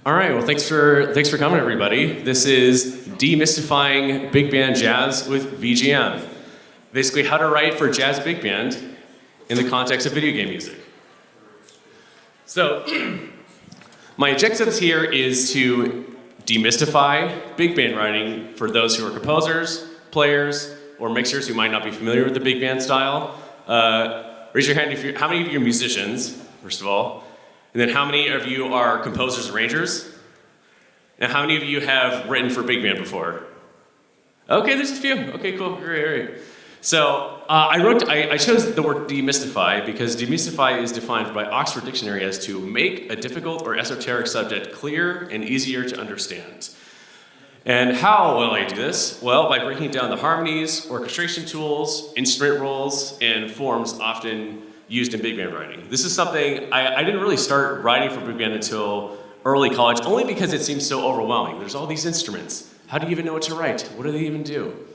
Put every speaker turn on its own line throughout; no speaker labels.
All right, well, thanks for coming, everybody. This is Demystifying Big Band Jazz with VGM. Basically, how to write for jazz big band in the context of video game music. So, my objective here is to demystify big band writing for those who are composers, players, or mixers who might not be familiar with the big band style. Raise your hand if how many of you are musicians, first of all? And then how many of you are composers, arrangers? And how many of you have written for big band before? Okay, there's a few. Okay, cool, great. So I chose the word demystify because demystify is defined by Oxford Dictionary as to make a difficult or esoteric subject clear and easier to understand. And how will I do this? Well, by breaking down the harmonies, orchestration tools, instrument roles, and forms often used in big band writing. This is something I didn't really start writing for big band until early college, only because it seems so overwhelming. There's all these instruments. How do you even know what to write? What do they even do?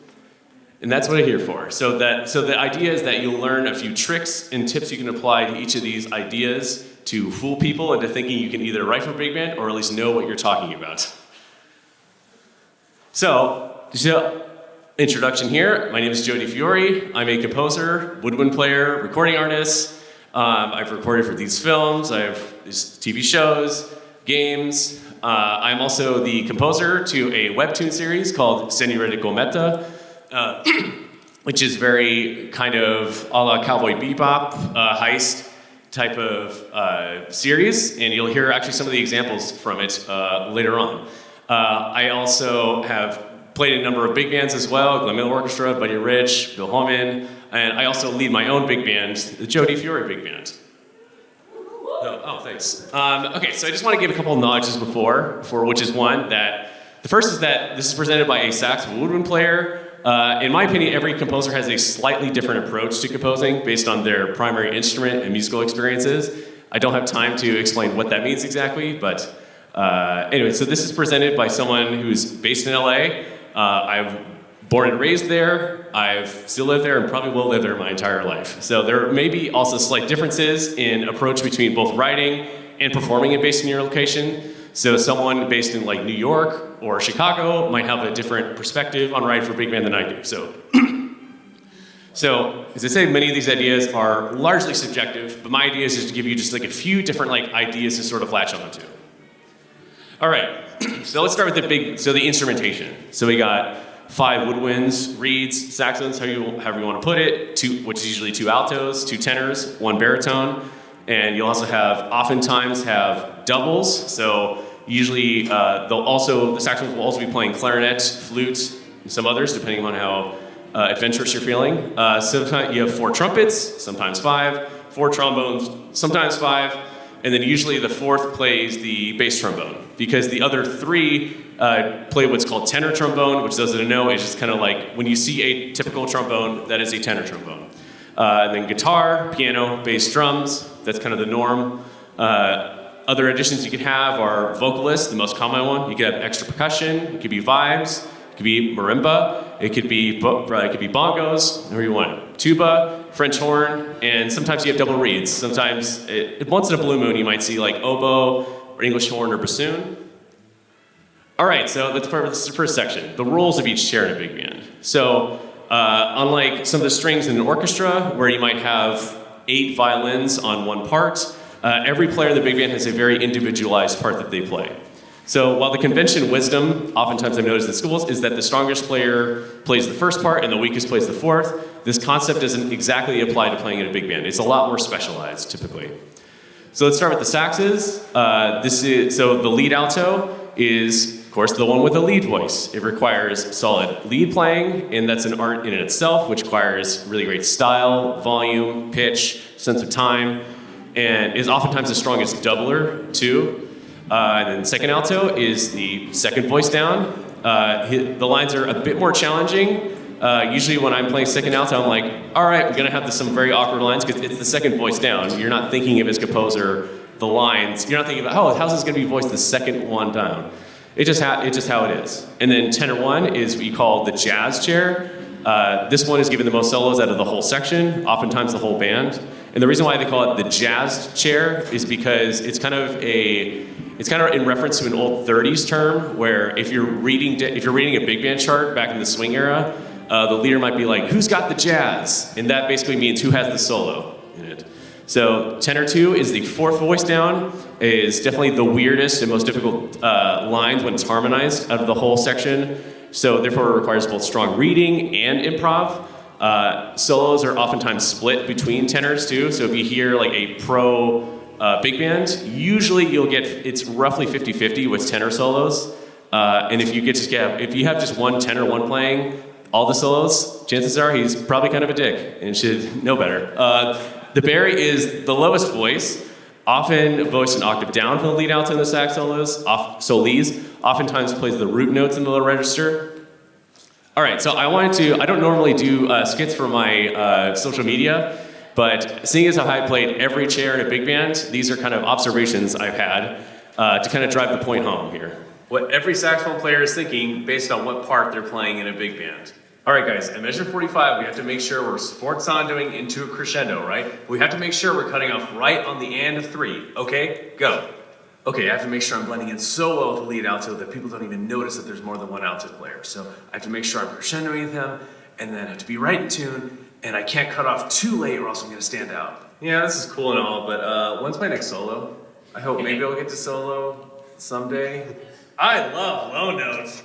And that's what I'm here for. So the idea is that you'll learn a few tricks and tips you can apply to each of these ideas to fool people into thinking you can either write for big band or at least know what you're talking about. So introduction here. My name is Joe DiFiore. I'm a composer, woodwind player, recording artist. I've recorded for these films. I have these TV shows, games. I'm also the composer to a webtoon series called Señorita Gometa, which is very kind of a la Cowboy Bebop, heist type of series. And you'll hear actually some of the examples from it later on. I also have played in a number of big bands as well, Glenn Miller Orchestra, Buddy Rich, Bill Holman, and I also lead my own big band, the Joe DiFiore Big Band. Oh, thanks. Okay, so I just want to give a couple of nudges before, which is one that, the first is that this is presented by a sax woodwind player. In my opinion, every composer has a slightly different approach to composing based on their primary instrument and musical experiences. I don't have time to explain what that means exactly, but anyway, so this is presented by someone who's based in LA. I'm born and raised there. I've still lived there and probably will live there my entire life. So there may be also slight differences in approach between both writing and performing it based on your location. So someone based in like New York or Chicago might have a different perspective on writing for big band than I do. So as I say, many of these ideas are largely subjective, but my idea is just to give you just like a few different like ideas to sort of latch onto. All right, so let's start with the instrumentation. So we got 5 woodwinds, reeds, saxophones, however you want to put it, which is usually 2 altos, 2 tenors, 1 baritone, and you'll also oftentimes have doubles. So usually the saxophones will also be playing clarinet, flute, and some others, depending on how adventurous you're feeling. Sometimes you have 4 trumpets, sometimes 5, 4 trombones, sometimes 5. And then usually the 4th plays the bass trombone, because the other 3 play what's called tenor trombone, which those that know is just kind of like when you see a typical trombone, that is a tenor trombone. And then guitar, piano, bass, drums, that's kind of the norm. Other additions you could have are vocalists, the most common one. You could have extra percussion, it could be vibes, it could be marimba, it could be bongos, whatever you want. Tuba, French horn, and sometimes you have double reeds. Sometimes, once in a blue moon, you might see like oboe, or English horn, or bassoon. All right, so this is the first section, the roles of each chair in a big band. So, unlike some of the strings in an orchestra, where you might have 8 violins on one part, every player in the big band has a very individualized part that they play. So while the convention wisdom, oftentimes I've noticed in schools, is that the strongest player plays the first part and the weakest plays the 4th, this concept doesn't exactly apply to playing in a big band. It's a lot more specialized, typically. So let's start with the saxes. So the lead alto is, of course, the one with the lead voice. It requires solid lead playing, and that's an art in itself, which requires really great style, volume, pitch, sense of time, and is oftentimes the strongest doubler, too. And then second alto is the second voice down. The lines are a bit more challenging. Usually when I'm playing second alto, I'm like, all right, I'm gonna have some very awkward lines because it's the second voice down. You're not thinking of as composer the lines. You're not thinking about, oh, how's this gonna be voiced the second one down? It's just how it is. And then tenor 1 is what you call the jazz chair. This one is given the most solos out of the whole section, oftentimes the whole band. And the reason why they call it the jazzed chair is because it's kind of It's kind of in reference to an old 30s term where if you're reading a big band chart back in the swing era, the leader might be like, who's got the jazz? And that basically means who has the solo in it. So tenor 2 is the fourth voice down, is definitely the weirdest and most difficult lines when it's harmonized out of the whole section. So therefore it requires both strong reading and improv. Solos are oftentimes split between tenors too. So if you hear like a pro big band, usually it's roughly 50-50 with tenor solos. And if you have just one tenor, one playing all the solos, chances are he's probably kind of a dick and should know better. The bari is the lowest voice, often voiced an octave down from the lead alto in the sax solis, oftentimes plays the root notes in the low register. All right, so I don't normally do skits for my social media, but seeing as how I played every chair in a big band, these are kind of observations I've had to kind of drive the point home here. What every saxophone player is thinking based on what part they're playing in a big band. All right, guys, at measure 45, we have to make sure we're sforzandoing into a crescendo, right? We have to make sure we're cutting off right on the and of 3. Okay, go. Okay, I have to make sure I'm blending in so well with the lead alto that people don't even notice that there's more than one alto player. So I have to make sure I'm crescendoing them, and then I have to be right in tune, and I can't cut off too late or else I'm gonna stand out. Yeah, this is cool and all, but when's my next solo? I hope maybe I'll get to solo someday. I love low notes.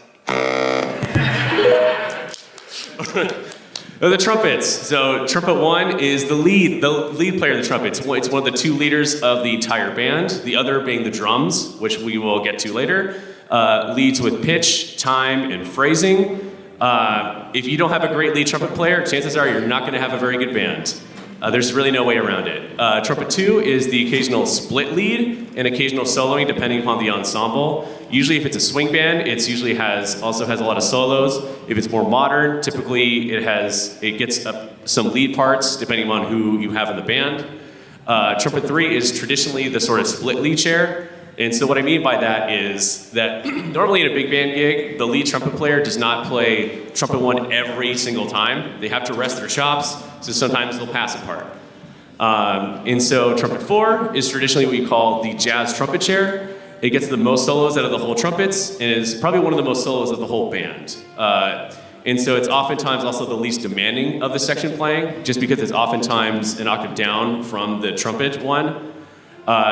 The trumpets. So trumpet 1 is the lead player of the trumpets. It's one of the 2 leaders of the entire band. The other being the drums, which we will get to later. Leads with pitch, time, and phrasing. If you don't have a great lead trumpet player, chances are you're not going to have a very good band. There's really no way around it. Trumpet 2 is the occasional split lead and occasional soloing depending upon the ensemble. Usually if it's a swing band, it usually also has a lot of solos. If it's more modern, typically it gets some lead parts depending on who you have in the band. Trumpet 3 is traditionally the sort of split lead chair. And so what I mean by that is that normally in a big band gig, the lead trumpet player does not play trumpet 1 every single time. They have to rest their chops, so sometimes they'll pass a part. And so trumpet 4 is traditionally what we call the jazz trumpet chair. It gets the most solos out of the whole trumpets and is probably one of the most solos of the whole band. And so it's oftentimes also the least demanding of the section playing, just because it's oftentimes an octave down from the trumpet 1.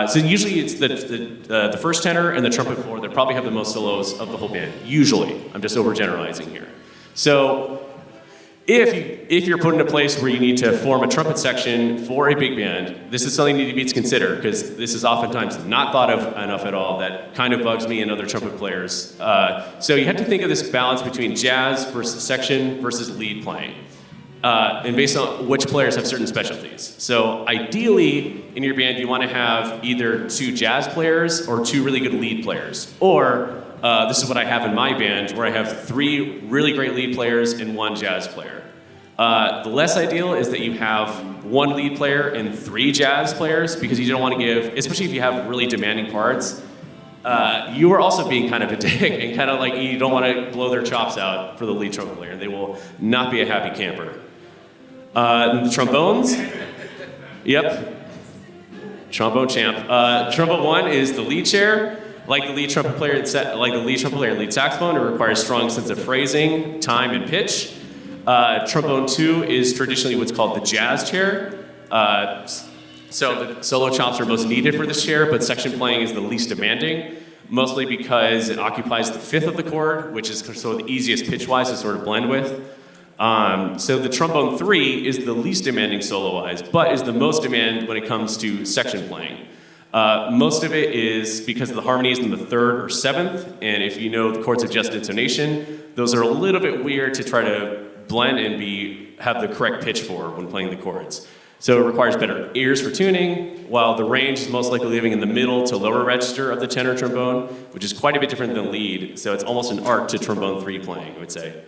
So usually it's the first tenor and the trumpet 4 that probably have the most solos of the whole band. Usually, I'm just overgeneralizing here. So if you're put in a place where you need to form a trumpet section for a big band, this is something you need to consider because this is oftentimes not thought of enough at all. That kind of bugs me and other trumpet players. So you have to think of this balance between jazz versus section versus lead playing. And based on which players have certain specialties. So ideally, in your band, you want to have either 2 jazz players or 2 really good lead players. Or this is what I have in my band, where I have 3 really great lead players and 1 jazz player. The less ideal is that you have 1 lead player and 3 jazz players, because you don't want to give, especially if you have really demanding parts, you are also being kind of a dick and kind of like you don't want to blow their chops out for the lead trumpet player. They will not be a happy camper. The trombones. Yep. Trombone champ. Trumpet 1 is the lead chair. Like the lead trumpet player and lead saxophone, it requires strong sense of phrasing, time, and pitch. Trombone 2 is traditionally what's called the jazz chair. So the solo chops are most needed for this chair, but section playing is the least demanding, mostly because it occupies the 5th of the chord, which is sort of the easiest pitch-wise to sort of blend with. So the trombone 3 is the least demanding solo-wise, but is the most demand when it comes to section playing. Most of it is because of the harmonies in the 3rd or 7th, and if you know the chords of just intonation, those are a little bit weird to try to blend and have the correct pitch for when playing the chords. So it requires better ears for tuning, while the range is most likely living in the middle to lower register of the tenor trombone, which is quite a bit different than lead, so it's almost an art to trombone 3 playing, I would say.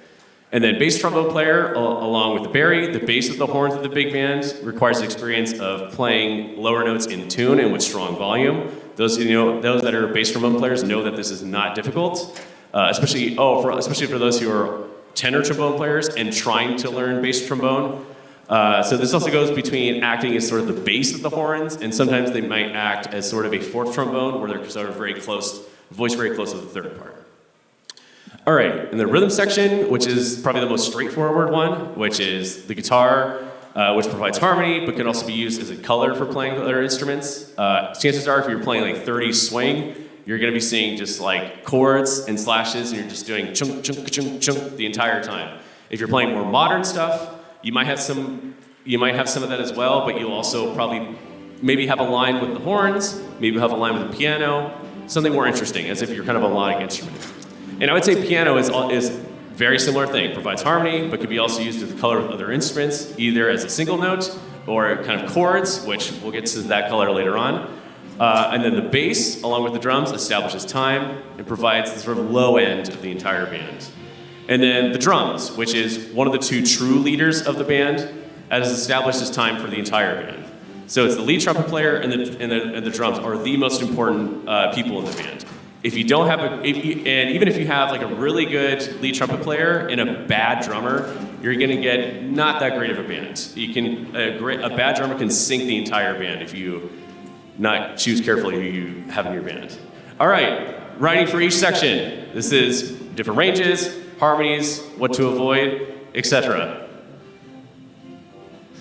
And then bass trombone player, along with the bari, the bass of the horns of the big band, requires the experience of playing lower notes in tune and with strong volume. Those that are bass trombone players know that this is not difficult, especially for those who are tenor trombone players and trying to learn bass trombone. So this also goes between acting as sort of the bass of the horns, and sometimes they might act as sort of a fourth trombone, where they're sort of very close, voiced very close to the third part. All right, in the rhythm section, which is probably the most straightforward one, which is the guitar, which provides harmony, but can also be used as a color for playing other instruments. Chances are, if you're playing like 30 swing, you're going to be seeing just like chords and slashes, and you're just doing chunk, chunk, chunk, chunk the entire time. If you're playing more modern stuff, you might have some of that as well, but you'll also probably maybe have a line with the horns, maybe have a line with the piano, something more interesting, as if you're kind of a melodic instrument. And I would say piano is very similar thing, provides harmony, but can be also used with color with other instruments, either as a single note or kind of chords, which we'll get to that color later on. And then the bass, along with the drums, establishes time and provides the sort of low end of the entire band. And then the drums, which is one of the two true leaders of the band, as establishes time for the entire band. So it's the lead trumpet player and the drums are the most important people in the band. If you don't have and even if you have like a really good lead trumpet player and a bad drummer, you're going to get not that great of a band. A bad drummer can sink the entire band if you not choose carefully who you have in your band. All right, writing for each section. This is different ranges, harmonies, what to avoid, etc.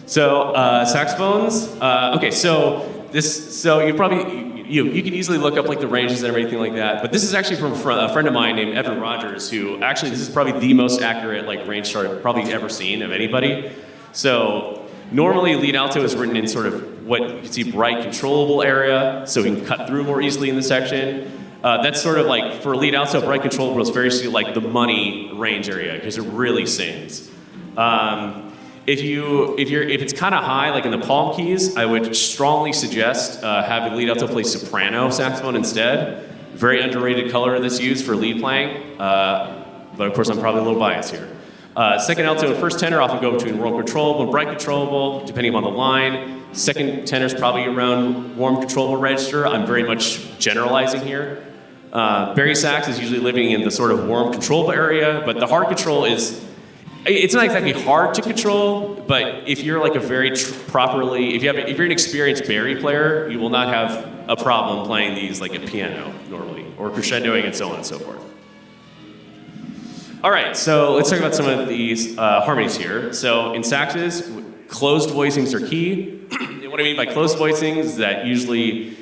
So saxophones. Okay, so you probably you can easily look up like the ranges and everything like that. But this is actually from a friend of mine named Evan Rogers, who actually this is probably the most accurate like range chart I've probably ever seen of anybody. So normally lead alto is written in sort of what you can see bright controllable area, so we can cut through more easily in the section. That's sort of like for lead alto, bright controllable is very like the money range area because it really sings. If it's kind of high, like in the palm keys, I would strongly suggest having lead alto play soprano saxophone instead. Very underrated color that's used for lead playing, but of course I'm probably a little biased here. Second alto and first tenor often go between warm controllable and bright controllable, depending on the line. Second tenor is probably around warm controllable register. I'm very much generalizing here. Barry sax is usually living in the sort of warm controllable area, but the hard control it's not exactly hard to control, but if you're like a very if you're an experienced Barry player, you will not have a problem playing these like a piano normally, or crescendoing and so on and so forth. All right, so let's talk about some of these harmonies here. So in saxes, closed voicings are key. And what I mean by closed voicings is that usually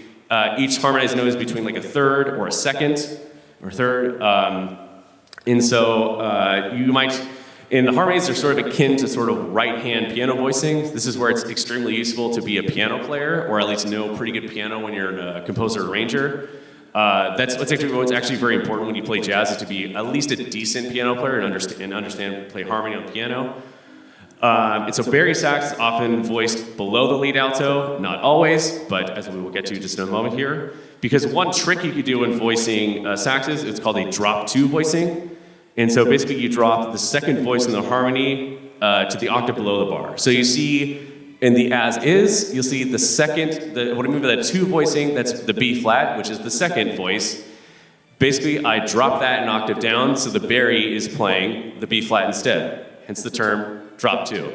each harmonized note is between like a third or a second or third. And so you might, in the harmonies, they're sort of akin to sort of right-hand piano voicings. This is where it's extremely useful to be a piano player, or at least know pretty good piano when you're a composer or arranger. That's what's actually very important when you play jazz, is to be at least a decent piano player and understand play harmony on piano. And so Barry sax is often voiced below the lead alto, not always, but as we will get to just in a moment here. Because one trick you could do when voicing saxes, it's called a drop two voicing. And so basically you drop the second voice in the harmony to the octave below the bar. So you see in the as is, you'll see the second, what I mean by that two voicing, that's the B flat, which is the second voice. Basically, I drop that an octave down, so the Barry is playing the B flat instead, hence the term drop two.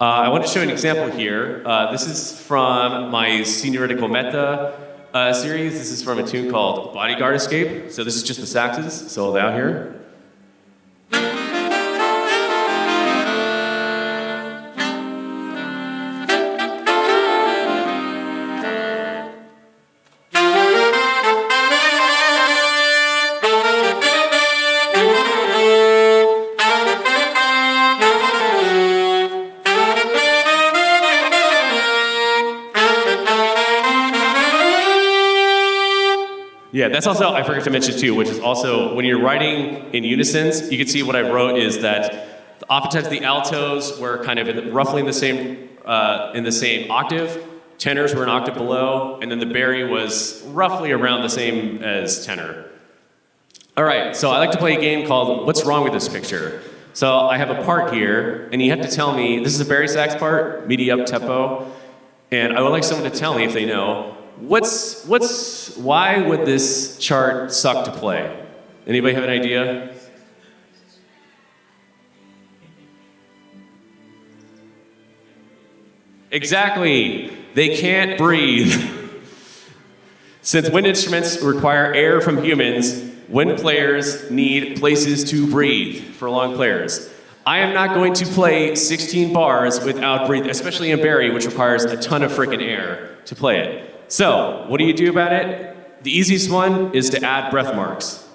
I want to show an example here. This is from my Signoritico Meta series. This is from a tune called Bodyguard Escape. So this is just the saxes, so out here. Yeah, that's also, I forgot to mention too, which is also, when you're writing in unisons, you can see what I wrote is that oftentimes the altos were kind of roughly in the same octave, tenors were an octave below, and then the Barry was roughly around the same as tenor. All right, so I like to play a game called What's Wrong with This Picture? So I have a part here, and you have to tell me, this is a Barry sax part, MIDI up tempo, and I would like someone to tell me if they know, why would this chart suck to play? Anybody have an idea? Exactly. They can't breathe. Since wind instruments require air from humans, wind players need places to breathe for long players. I am not going to play 16 bars without breathing, especially in Barry, which requires a ton of freaking air to play it. So, what do you do about it? The easiest one is to add breath marks.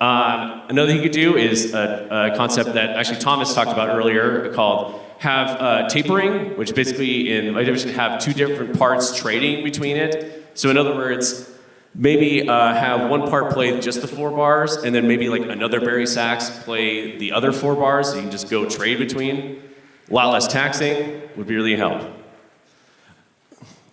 Another thing you could do is a concept that actually Thomas talked about earlier called have tapering, which basically in my division have two different parts trading between it. So in other words, maybe have one part play just the 4 bars, and then maybe like another Barry sax play the other 4 bars, so you can just go trade between. A lot less taxing would be really help.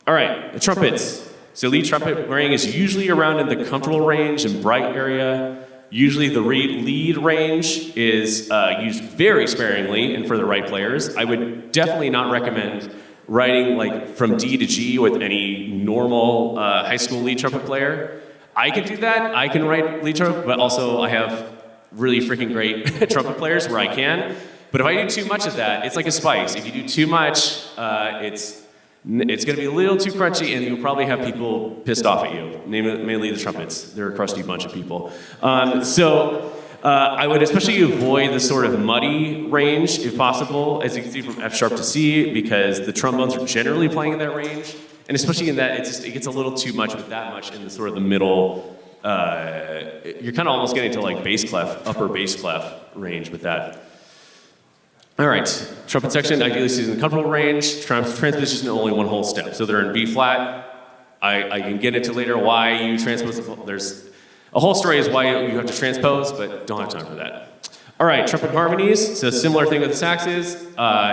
All right, the trumpets. So lead trumpet wearing is usually around in the comfortable range and bright area. Usually the lead range is used very sparingly and for the right players. I would definitely not recommend writing like from D to G with any normal high school lead trumpet player. I can do that, I can write lead trumpet, but also I have really freaking great trumpet players where I can. But if I do too much of that, it's like a spice. If you do too much, it's gonna be a little too crunchy and you'll probably have people pissed off at you, mainly the trumpets. They're a crusty bunch of people. I would especially avoid the sort of muddy range if possible, as you can see from F sharp to C, because the trombones are generally playing in that range. And especially in that, it gets a little too much with that much in the sort of the middle. You're kind of almost getting to like bass clef, upper bass clef range with that. All right, trumpet section, ideally is in the comfortable range. Transposition only one whole step. So they're in B flat. I can get into later why you transpose. There's a whole story is why you have to transpose, but don't have time for that. All right, trumpet harmonies. So similar thing with the saxes.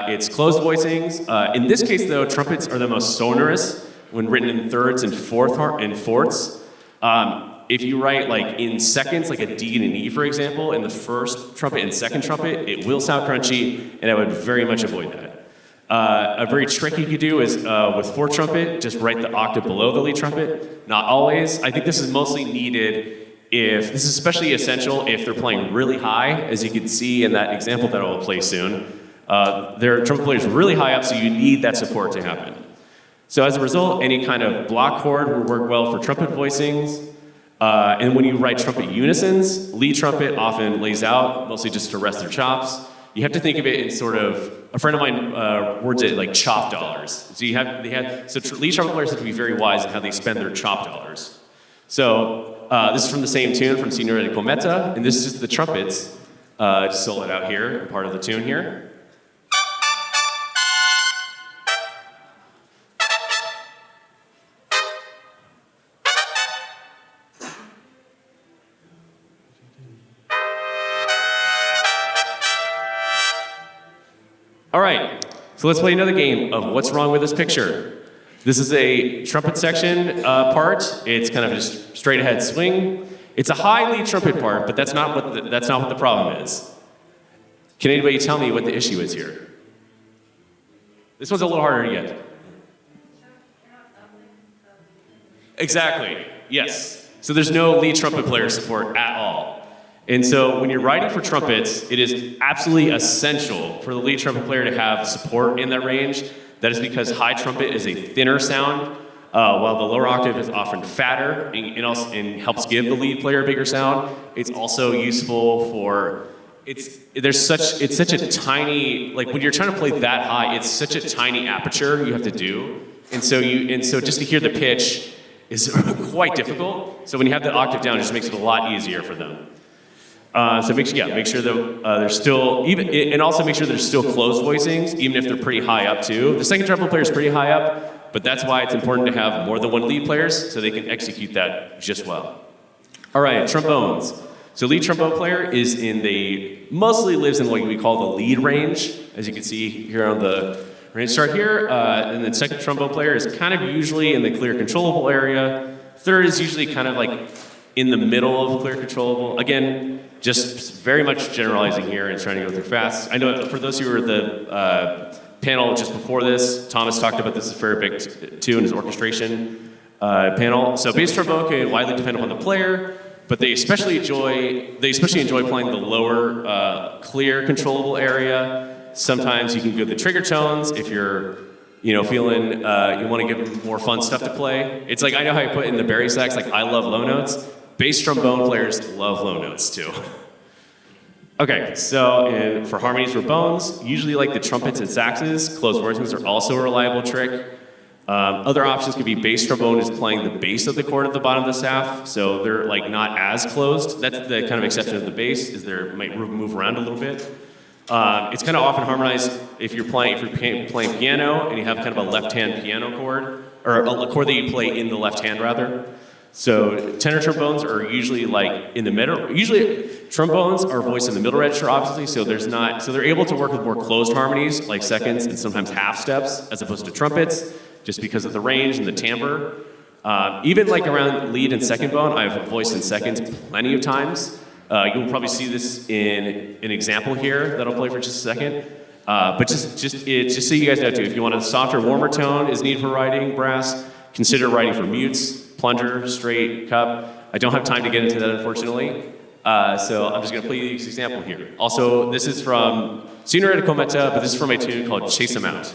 It's closed voicings. In this case, though, trumpets are the most sonorous when written in thirds and fourths. If you write like in seconds, like a D and an E, for example, in the first trumpet and second trumpet, it will sound crunchy, and I would very much avoid that. A very trick you could do is with fourth trumpet, just write the octave below the lead trumpet. Not always. I think this is mostly needed if, this is especially essential if they're playing really high, as you can see in that example that I will play soon. Their trumpet player is really high up, so you need that support to happen. So as a result, any kind of block chord will work well for trumpet voicings. And when you write trumpet unisons, lead trumpet often lays out, mostly just to rest their chops. You have to think of it in sort of, a friend of mine words it like chop dollars. So lead trumpet players have to be very wise in how they spend their chop dollars. So this is from the same tune from Signore di Cometa, and this is the trumpets, just solo it out here, part of the tune here. All right, so let's play another game of what's wrong with this picture. This is a trumpet section part. It's kind of just straight ahead swing. It's a high lead trumpet part, but that's not what the problem is. Can anybody tell me what the issue is here? This one's a little harder to get. Exactly, yes. So there's no lead trumpet player support at all. And so when you're writing for trumpets, it is absolutely essential for the lead trumpet player to have support in that range. That is because high trumpet is a thinner sound, while the lower octave is often fatter and helps give the lead player a bigger sound. It's also useful for, it's such a tiny, like when you're trying to play that high, it's such a tiny aperture you have to do. And so just to hear the pitch is quite difficult. So when you have the octave down, it just makes it a lot easier for them. So make sure that there's still, and also make sure there's still closed voicings, even if they're pretty high up too. The second trumpet player is pretty high up, but that's why it's important to have more than one lead players so they can execute that just well. All right, trombones. So lead trombone player mostly lives in what we call the lead range, as you can see here on the range chart here. And the second trombone player is kind of usually in the clear controllable area. Third is usually kind of like in the middle of clear controllable. Again, just very much generalizing here and trying to go through fast. I know for those who were at the panel just before this, Thomas talked about this a fair bit too in his orchestration panel. So bass trombone can widely depend upon the player, but they especially enjoy playing the lower clear controllable area. Sometimes you can go the trigger tones if you're feeling you want to give more fun stuff to play. It's like, I know how you put in the bari sax, like I love low notes. Bass trombone players love low notes too. Okay, so for harmonies for bones, usually like the trumpets and saxes, closed voicings are also a reliable trick. Other options could be bass trombone is playing the bass of the chord at the bottom of the staff, so they're like not as closed. That's the kind of exception of the bass, is they might move around a little bit. It's kind of often harmonized if you're playing piano and you have kind of a left-hand piano chord, or a chord that you play in the left hand rather. So tenor trombones are usually like in the middle. Usually trombones are voiced in the middle register, obviously, so they're able to work with more closed harmonies, like seconds and sometimes half steps, as opposed to trumpets, just because of the range and the timbre. Even like around lead and second bone, I've voiced in seconds plenty of times. You'll probably see this in an example here that I'll play for just a second. But just so you guys know too, if you want a softer, warmer tone is needed for writing brass, consider writing for mutes, plunger, straight, cup. I don't have time to get into that, unfortunately. So I'm just going to play this example here. Also, this is from Signorina Cometa, but this is from a tune called Chase 'Em Out.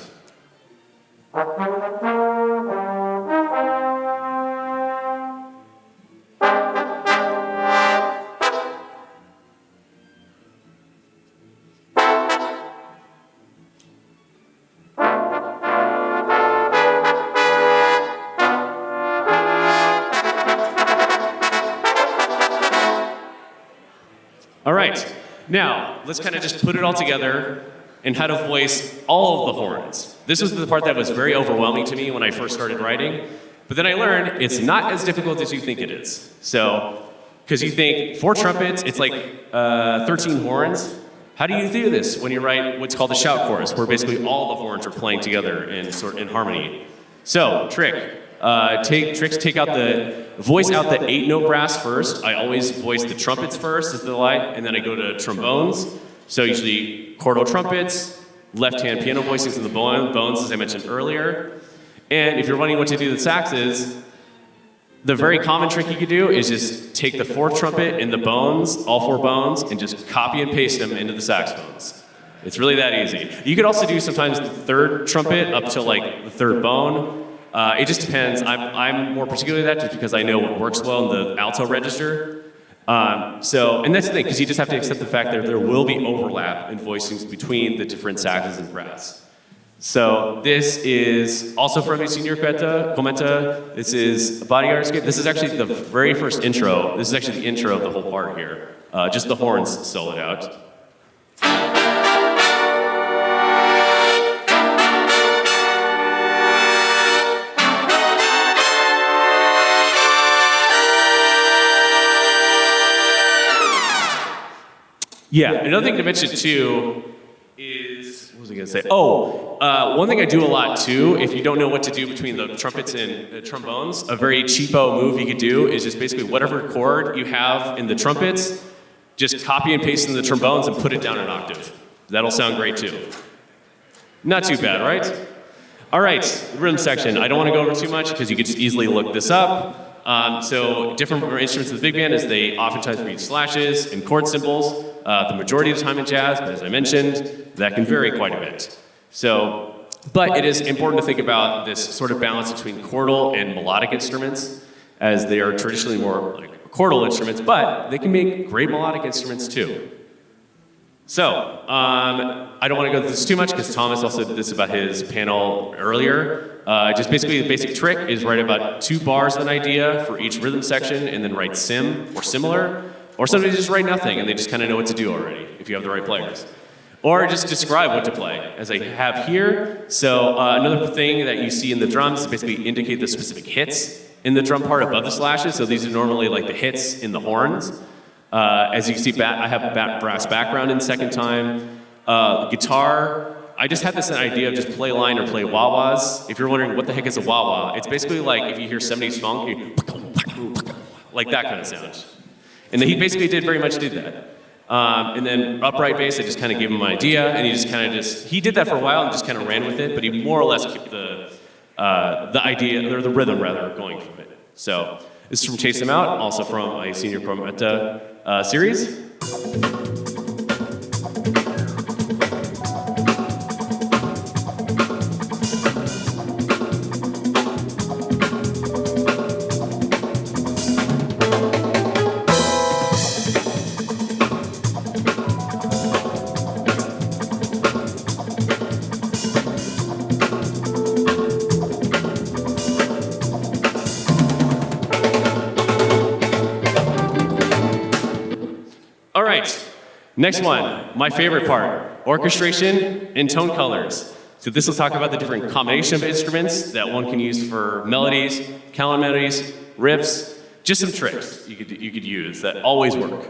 All right, now let's kind of just put it all together and how to voice all of the horns. This was the part that was very overwhelming to me when I first started writing, but then I learned it's not as difficult as you think it is. So, because you think 4 trumpets, it's like 13 horns. How do you do this when you write what's called a shout chorus, where basically all the horns are playing together in harmony? So, take out the voice out the 8-note brass first. I always voice the trumpets first as the light, and then I go to trombones. So usually chordal trumpets, left-hand piano voicings in the bones, as I mentioned earlier. And if you're wondering what to do with saxes, the very common trick you could do is just take the 4th trumpet in the bones, all 4 bones, and just copy and paste them into the saxophones. It's really that easy. You could also do sometimes the 3rd trumpet up to like the 3rd bone. It just depends. I'm more particular at that just because I know what works well in the alto register. And that's the thing, because you just have to accept the fact that there will be overlap in voicings between the different saxes and brass. So this is also from a senior Cometa. This is a bodyguard skit. This is actually the very first intro. This is actually the intro of the whole part here. Just the horns soloed out. Yeah, another thing to mention too is, what was I going to say? One thing I do a lot too, if you don't know what to do between the trumpets and trombones, a very cheapo move you could do is just basically whatever chord you have in the trumpets, just copy and paste in the trombones and put it down an octave. That'll sound great too. Not too bad, right? All right, rhythm section. I don't want to go over too much because you could just easily look this up. So different instruments in the big band is they oftentimes read slashes and chord symbols. The majority of the time in jazz, but as I mentioned, that can vary quite a bit. But it is important to think about this sort of balance between chordal and melodic instruments, as they are traditionally more like chordal instruments, but they can make great melodic instruments too. So, I don't want to go through this too much because Thomas also did this about his panel earlier. Just basically the basic trick is write about 2 bars of an idea for each rhythm section and then write sim or similar. Or somebody just write nothing and they just kind of know what to do already if you have the right players. Or just describe what to play, as I have here. So another thing that you see in the drums is basically indicate the specific hits in the drum part above the slashes. So these are normally like the hits in the horns. As you can see, I have brass background in second time. Guitar, I just had this idea of just play line or play wah-wahs. If you're wondering what the heck is a wah-wah, it's basically like if you hear 70s funk, like that kind of sound. And he basically very much did that. And then upright bass, I just kind of gave him an idea, and he did that for a while and just kind of ran with it, but he more or less kept the idea, or the rhythm rather, going from it. So this is from Chase 'Em Out, also from a senior Cometa series. All right, next one, my favorite part, orchestration and tone colors. So this will talk about the different combination of instruments that one can use for melodies, calendar melodies, riffs, just some tricks you could use that always work.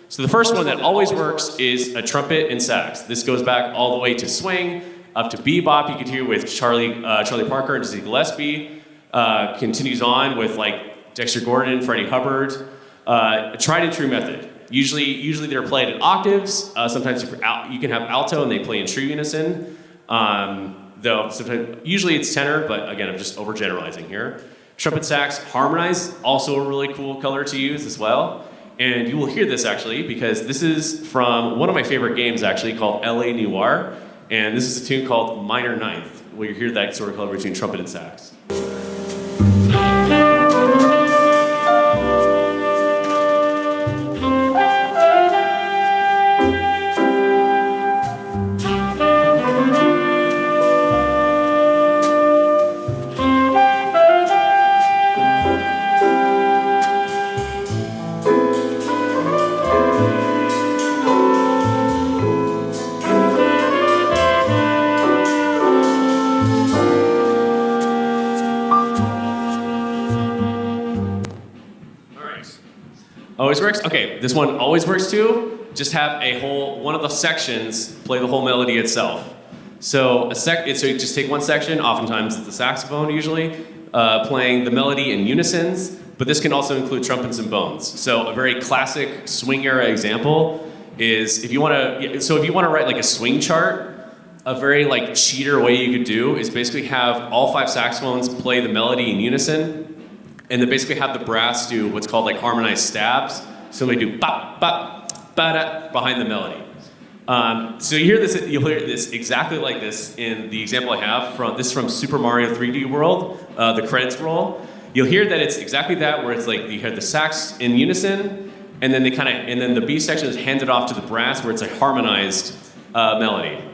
So the first one that always works is a trumpet and sax. This goes back all the way to swing, up to bebop. You could hear with Charlie Parker and Dizzy Gillespie. Continues on with like Dexter Gordon, Freddie Hubbard. A tried and true method. Usually they're played in octaves. Sometimes you can have alto and they play in true unison. Though sometimes, usually it's tenor, but again, I'm just overgeneralizing here. Trumpet sax harmonize, also a really cool color to use as well. And you will hear this actually, because this is from one of my favorite games actually called LA Noire. And this is a tune called Minor Ninth, where you hear that sort of color between trumpet and sax. Always works? Okay, this one always works too. Just have one of the sections play the whole melody itself. So you just take one section, oftentimes it's the saxophone usually, playing the melody in unisons, but this can also include trumpets and bones. So a very classic swing era example is if you want to write like a swing chart, a very like cheater way you could do is basically have all 5 saxophones play the melody in unison, and then basically have the brass do what's called like harmonized stabs. So they do ba ba ba da behind the melody. So you'll hear this exactly like this in the example I have from Super Mario 3D World. The credits roll. You'll hear that it's exactly that, where it's like you hear the sax in unison, and then then the B section is handed off to the brass, where it's a harmonized melody.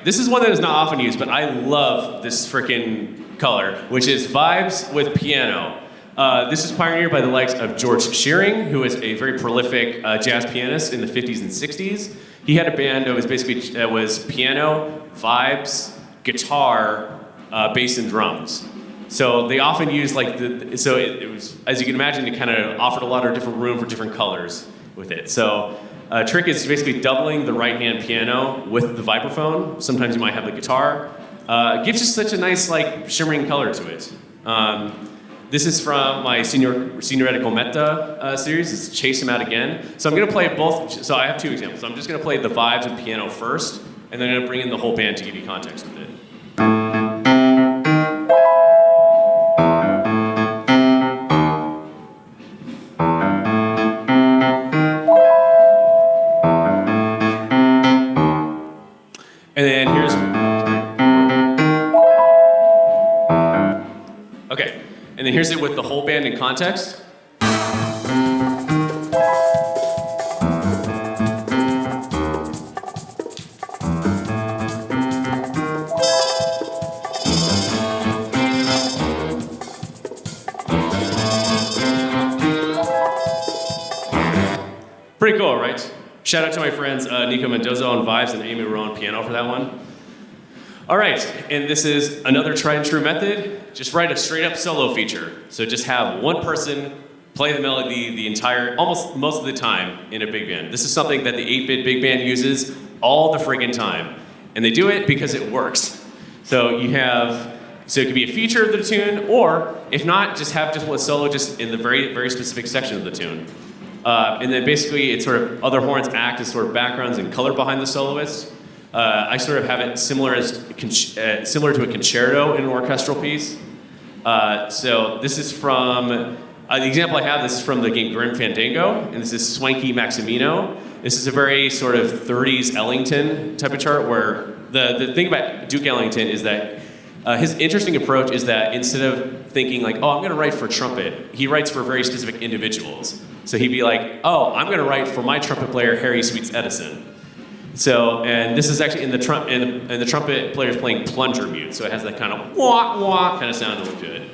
This is one that is not often used, but I love this freaking color, which is vibes with piano. This is pioneered by the likes of George Shearing, who is a very prolific jazz pianist in the 50s and 60s. He had a band that was piano, vibes, guitar, bass, and drums. So they often used it was, as you can imagine, it kind of offered a lot of different room for different colors with it. So trick is basically doubling the right-hand piano with the vibraphone. Sometimes you might have the guitar. It gives just such a nice, like, shimmering color to it. This is from my Signoretta Cometa series. It's Chase Him Out Again. So I'm going to play both. So I have 2 examples. So I'm just going to play the vibes and piano first, and then I'm going to bring in the whole band to give you context with it. And then here's, okay, and then here's it with the whole band in context. Pretty cool, right? Shout out to my friends Nico Mendoza on vibes and Amy Rowe on piano for that one. All right, and this is another tried and true method. Just write a straight up solo feature. So just have one person play the melody most of the time in a big band. This is something that the 8-bit big band uses all the friggin' time. And they do it because it works. So it could be a feature of the tune, or if not, just have one solo just in the very, very specific section of the tune. And then basically it's sort of other horns act as sort of backgrounds and color behind the soloist. I sort of have it similar to a concerto in an orchestral piece. So this is from, the example I have, this is from the game Grim Fandango, and this is Swanky Maximino. This is a very sort of 30s Ellington type of chart where the thing about Duke Ellington is that his interesting approach is that instead of thinking like, oh, I'm going to write for trumpet, he writes for very specific individuals. So he'd be like, oh, I'm going to write for my trumpet player, Harry Sweets Edison. So, and this is actually in the trumpet player's playing plunger mute, so it has that kind of wah wah kind of sound to look good.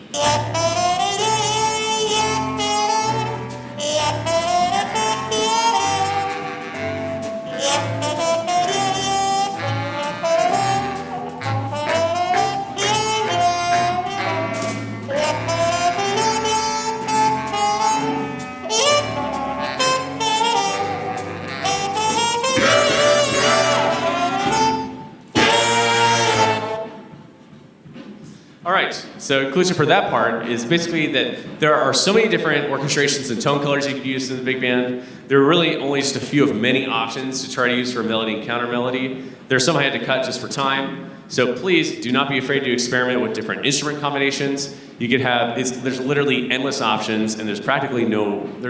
All right, so conclusion for that part is basically that there are so many different orchestrations and tone colors you can use in the big band. There are really only just a few of many options to try to use for melody and counter melody. There's some I had to cut just for time. So please do not be afraid to experiment with different instrument combinations. You could have, there's literally endless options, and there's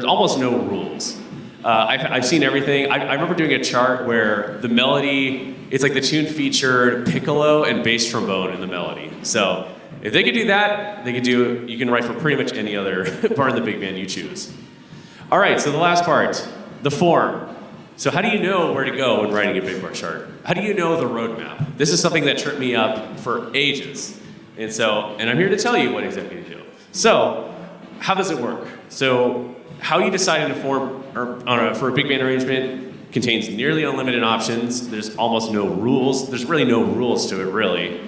almost no rules. I've seen everything. I remember doing a chart where the melody, it's like the tune featured piccolo and bass trombone in the melody. So if they could do that, you can write for pretty much any other part of the big band you choose. All right, so the last part, the form. So how do you know where to go when writing a big bar chart? How do you know the roadmap? This is something that tripped me up for ages. And I'm here to tell you what exactly to do. So how does it work? So how you decide on a form for a big band arrangement contains nearly unlimited options. There's almost no rules. There's really no rules to it, really.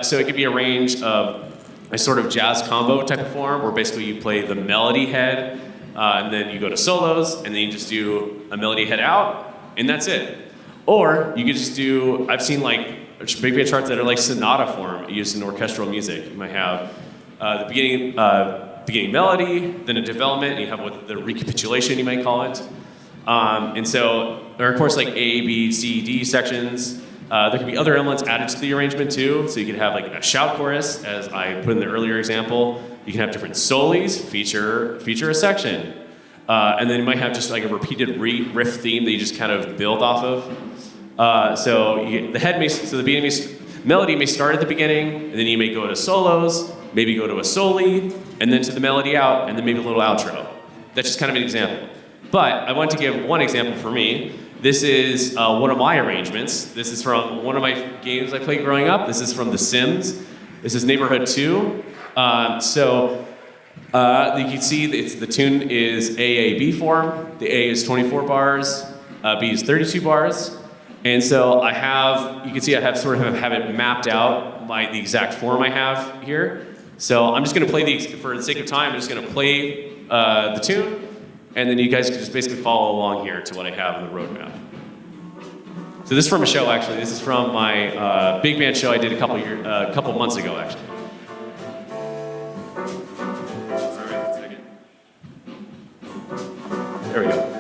So it could be a range of a sort of jazz combo type of form where basically you play the melody head, and then you go to solos, and then you just do a melody head out, and that's it. Or you could just do, I've seen like big band charts that are like sonata form used in orchestral music. You might have the beginning melody, then a development, and you have the recapitulation, you might call it. And so there are, of course, like A, B, C, D sections. There could be other elements added to the arrangement too. So you could have like a shout chorus, as I put in the earlier example. You can have different solis feature a section. And then you might have just like a repeated riff theme that you just kind of build off of. So the melody may start at the beginning, and then you may go to solos, maybe go to a soli, and then to the melody out, and then maybe a little outro. That's just kind of an example. But I want to give one example for me. This is one of my arrangements. This is from one of my games I played growing up. This is from The Sims. This is Neighborhood 2. You can see the tune is AAB form. The A is 24 bars, B is 32 bars. And so you can see I have it mapped out by the exact form I have here. So I'm just going to play for the sake of time, I'm just going to play the tune. And then you guys can just basically follow along here to what I have in the roadmap. So this is from a show, actually. This is from my big band show I did a couple months ago, actually. Sorry, 1 second. There we go.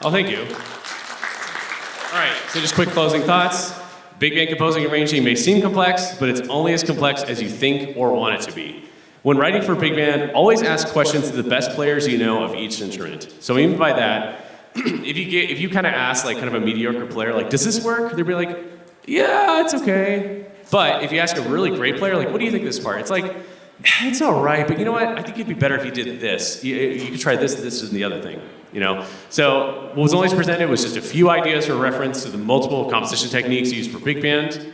Oh, thank you. All right, so just quick closing thoughts. Big band composing and arranging may seem complex, but it's only as complex as you think or want it to be. When writing for big band, always ask questions to the best players you know of each instrument. So even by that, if you kind of ask like kind of a mediocre player, like, does this work? They'll be like, yeah, it's okay. But if you ask a really great player, like, what do you think of this part? It's like, it's all right, but you know what? I think it'd be better if you did this. You could try this, this, and the other thing. You know? So what was always presented was just a few ideas for reference to the multiple composition techniques used for big band.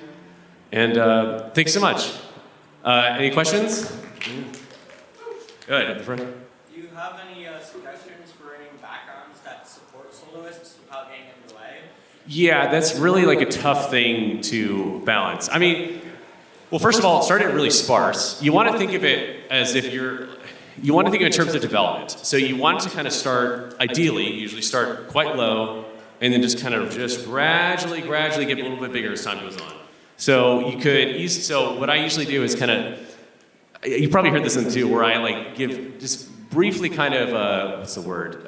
And thanks so much. Any questions? Good, at the front.
Do you have any suggestions for any backgrounds that support soloists without getting in the way?
Yeah, that's really like a tough thing to balance. I mean, well, first of all, start it really sparse. You want to think of it as if you want to think of it in terms of development. So you want to kind of start, ideally, usually start quite low, and then just kind of gradually get a little bit bigger as time goes on. So you could, so what I usually do is kind of, you probably heard this one too, where I like give, just briefly kind of, what's the word?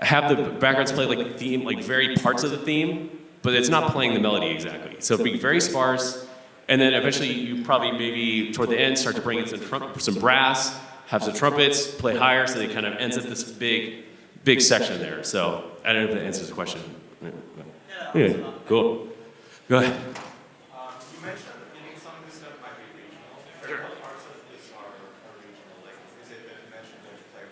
Have the backgrounds play like the theme, like very parts of the theme, but it's not playing the melody exactly. So be very sparse, and then eventually you probably maybe toward the end start to bring in some brass, have some trumpets, play higher, so it kind of ends up this big section there. So I don't know if that answers the question. Yeah, cool. Go ahead.
You mentioned at the beginning some of this stuff might be regional. What parts of this are regional? Like, is it that you mentioned there's player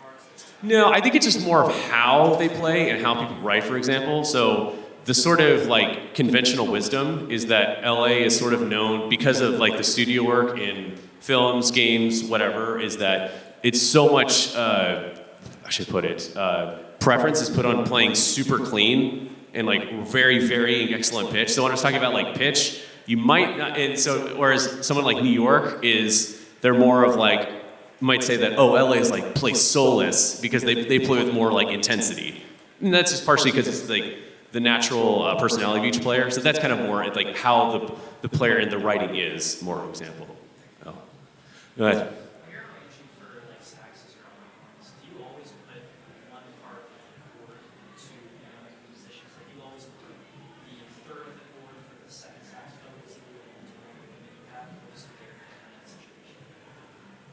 parts?
No, I think it's just more of how they play and how people write, for example. So the sort of like conventional wisdom is that LA is sort of known because of like the studio work in films, games, whatever, is that it's so much, I should put it, preference is put on playing super clean and like very excellent pitch. So when I was talking about like pitch, you might not, and so, whereas someone like New York is, they're more of like, might say that, oh, LA is like play soulless because they play with more like intensity. And that's just partially because it's like the natural personality of each player. So that's kind of more like how the player in the writing is, more of an example. Oh. Go ahead.
When you're arranging for like saxes or harmonics, do you always put one part of the chord to musicians? Like you always put the third of the chord for the second saxophone, is it really into one and then you have most of their situation?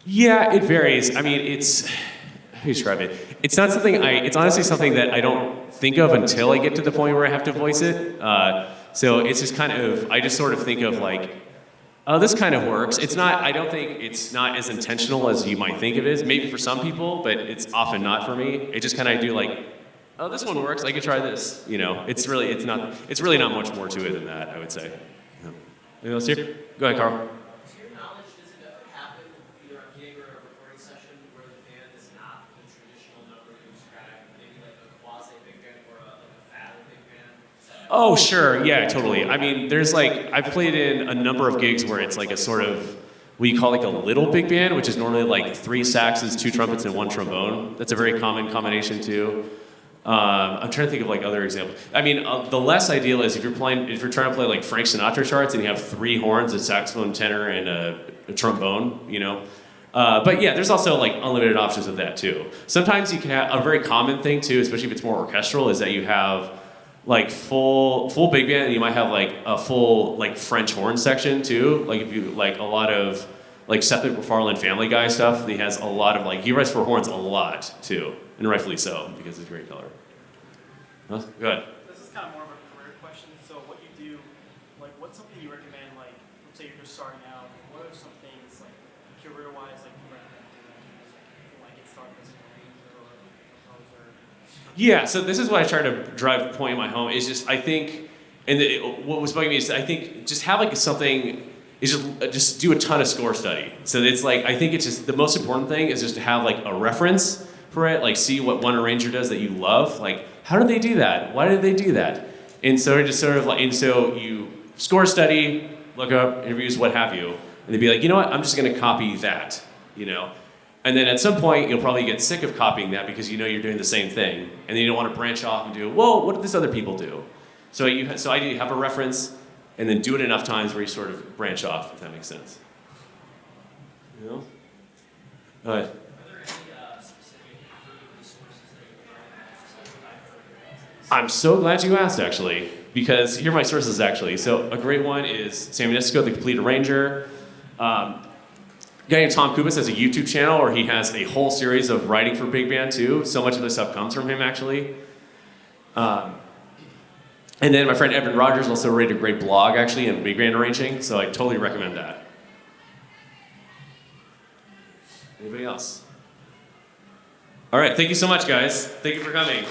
Yeah, it varies. I mean, it's, how do you describe it? It's not something it's honestly something that I don't think of until I get to the point where I have to voice it. So it's just kind of, I just sort of think of like, oh, this kind of works. It's not, I don't think it's not as intentional as you might think it is. Maybe for some people, but it's often not for me. It just kind of do like, oh, this one works, I could try this. You know, it's really not much more to it than that, I would say. Anything else here? Go ahead, Carl.
To your knowledge, does it ever happen, either a gig or a recording session, where the band is not the traditional number you described, maybe like a quasi big band or like a fatter big band?
Oh, sure. Yeah, totally. I mean, there's like, I've played in a number of gigs where it's like a sort of, what you call like a little big band, which is normally like 3 saxes, 2 trumpets, and 1 trombone. That's a very common combination too. I'm trying to think of like other examples. I mean, the less ideal is if you're trying to play like Frank Sinatra charts and you have 3 horns, a saxophone, tenor, and a trombone, you know. But yeah, there's also like unlimited options of that too. Sometimes you can have a very common thing too, especially if it's more orchestral, is that you have like full big band, and you might have like a full like French horn section too. Like if you like a lot of like Seth MacFarlane Family Guy stuff, he has a lot of like, he writes for horns a lot too, and rightfully so because it's a great color. Huh? Go ahead.
This is kind of more of a career question. So what you do, like what's something you recommend, like let's say you're just starting out, what are some things like career-wise like you recommend doing as like get started as an arranger or like a composer?
Yeah, so this is what I try to drive point in my home is just, I think, and what was bugging me is I think just have like something, is just do a ton of score study. So it's like, I think it's just, the most important thing is just to have like a reference for it, like see what one arranger does that you love, like how did they do that? Why did they do that? And so just sort of like, and so you score study, look up interviews, what have you, and they'd be like, you know what, I'm just gonna copy that, you know? And then at some point, you'll probably get sick of copying that because you know you're doing the same thing. And then you don't want to branch off and do, whoa, what did these other people do? So I do have a reference, and then do it enough times where you sort of branch off, if that makes sense. You know? Go ahead.
Are there any specific free resources that you recommend
I'm so glad you asked, actually, because here are my sources, actually. So a great one is Sam Nisco, the Complete Arranger. A guy named Tom Kubis has a YouTube channel where he has a whole series of writing for big band, too. So much of this stuff comes from him, actually. And then my friend Evan Rogers also wrote a great blog, actually, in big band arranging, so I totally recommend that. Anybody else? All right, thank you so much, guys. Thank you for coming.